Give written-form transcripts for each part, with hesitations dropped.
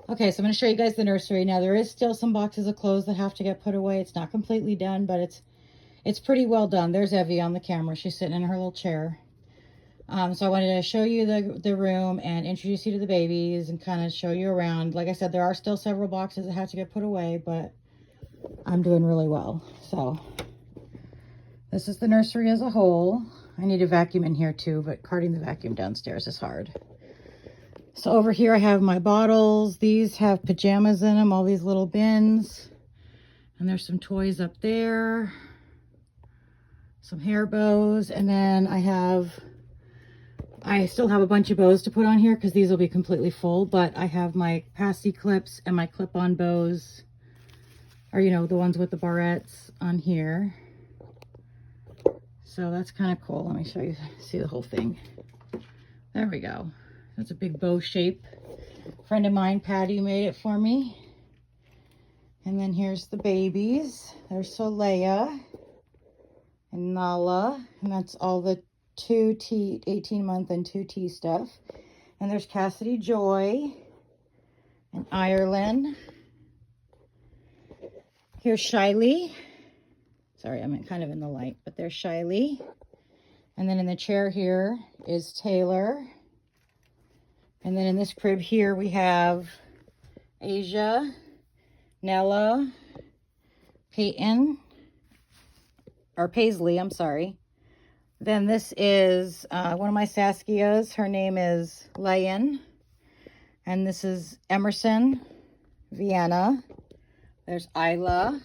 Okay, so I'm going to show you guys the nursery. Now, there is still some boxes of clothes that have to get put away. It's not completely done, but it's pretty well done. There's Evie on the camera. She's sitting in her little chair. So I wanted to show you the room and introduce you to the babies and kind of show you around. Like I said, there are still several boxes that have to get put away, but I'm doing really well. So this is the nursery as a whole. I need a vacuum in here too, but carting the vacuum downstairs is hard. So over here I have my bottles. These have pajamas in them, all these little bins. And there's some toys up there. Some hair bows. And then I still have a bunch of bows to put on here because these will be completely full. But I have my passy clips and my clip-on bows. Or, you know, the ones with the barrettes on here. So that's kind of cool. Let me show you, see the whole thing. There we go. That's a big bow shape. A friend of mine, Patty, made it for me. And then here's the babies. There's Soleil and Nala. And that's all the 2T, 18-month and 2T stuff. And there's Cassidy Joy and Ireland. Here's Shiley. Sorry, I'm kind of in the light, but there's Shiley. And then in the chair here is Taylor. And then in this crib here, we have Asia, Nella, Peyton, or Paisley, I'm sorry. Then this is one of my Saskias. Her name is Layan. And this is Emerson, Vienna. There's Isla.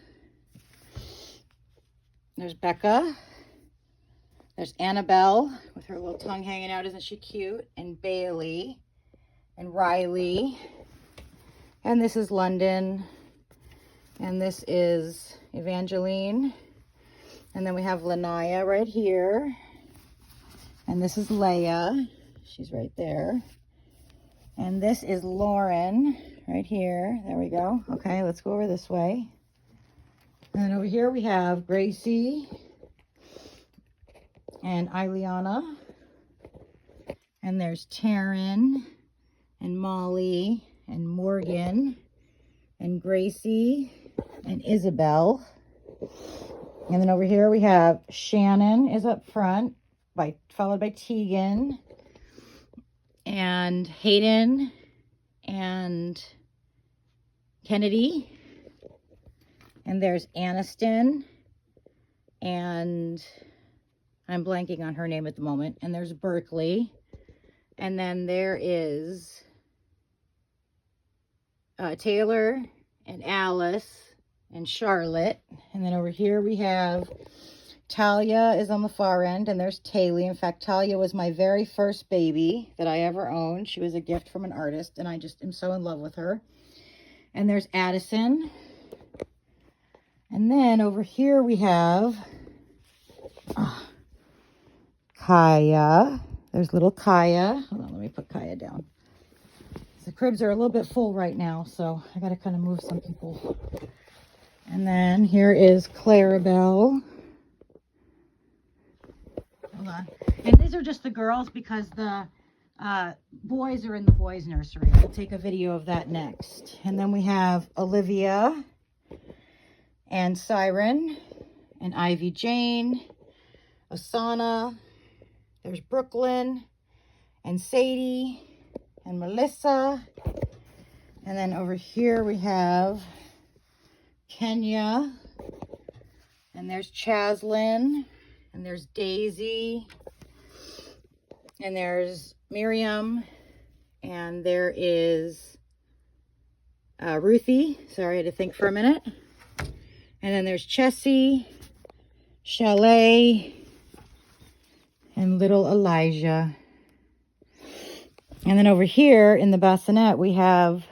There's Becca. There's Annabelle with her little tongue hanging out. Isn't she cute? And Bailey. And Riley, and this is London, and this is Evangeline, and then we have Lanaya right here, and this is Leia, she's right there, and this is Lauren right here. There we go. Okay, let's go over this way. And then over here we have Gracie and Ileana, and there's Taryn and Molly, and Morgan, and Gracie, and Isabel. And then over here we have Shannon is up front, followed by Tegan, and Hayden, and Kennedy. And there's Aniston, and I'm blanking on her name at the moment. And there's Berkeley. And then there is Taylor and Alice and Charlotte. And then over here we have Talia is on the far end, and there's Taylor. In fact, Talia was my very first baby that I ever owned. She was a gift from an artist, and I just am so in love with her. And there's Addison. And then over here we have Kaya. There's little Kaya. Hold on, let me put Kaya down. The cribs are a little bit full right now, so I got to kind of move some people. And then here is Clarabelle. Hold on. And these are just the girls because the boys are in the boys' nursery. We'll take a video of that next. And then we have Olivia and Siren and Ivy Jane, Asana. There's Brooklyn and Sadie and Melissa. And then over here we have Kenya. And there's Chaslyn. And there's Daisy. And there's Miriam. And there is Ruthie. Sorry, I had to think for a minute. And then there's Chessie, Chalet, and little Elijah. And then over here in the bassinet, we have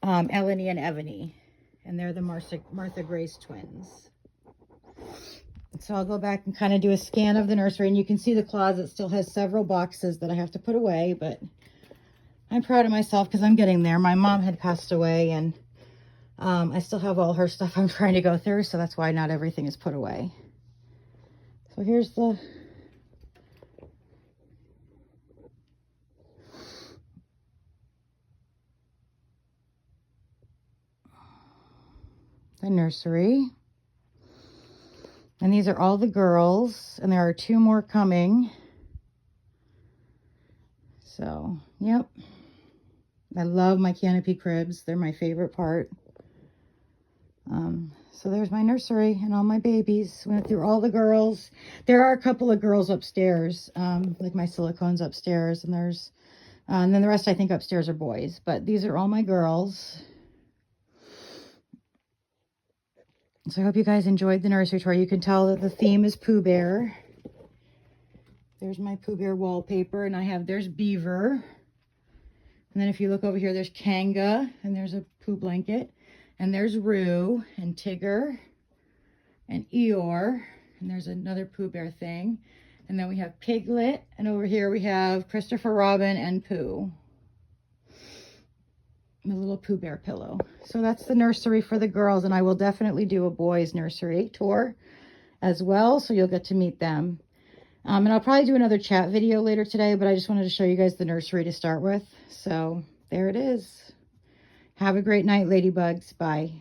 Eleni and Ebony. And they're the Martha Grace twins. So I'll go back and kind of do a scan of the nursery. And you can see the closet still has several boxes that I have to put away. But I'm proud of myself because I'm getting there. My mom had passed away, and I still have all her stuff I'm trying to go through. So that's why not everything is put away. So here's the... the nursery. And these are all the girls, and there are 2 more coming. So, yep. I love my canopy cribs. They're my favorite part. So there's my nursery and all my babies. Went through all the girls. There are a couple of girls upstairs, like my silicones upstairs, and there's, and then the rest I think upstairs are boys. But these are all my girls. So I hope you guys enjoyed the nursery tour. You can tell that the theme is Pooh Bear. There's my Pooh Bear wallpaper, and there's Beaver. And then if you look over here, there's Kanga, and there's a Pooh blanket. And there's Roo, and Tigger, and Eeyore. And there's another Pooh Bear thing. And then we have Piglet, and over here we have Christopher Robin and Pooh. The little Pooh Bear pillow. So that's the nursery for the girls, and I will definitely do a boys nursery tour as well, so you'll get to meet them. And I'll probably do another chat video later today, but I just wanted to show you guys the nursery to start with. So there it is. Have a great night, ladybugs. Bye.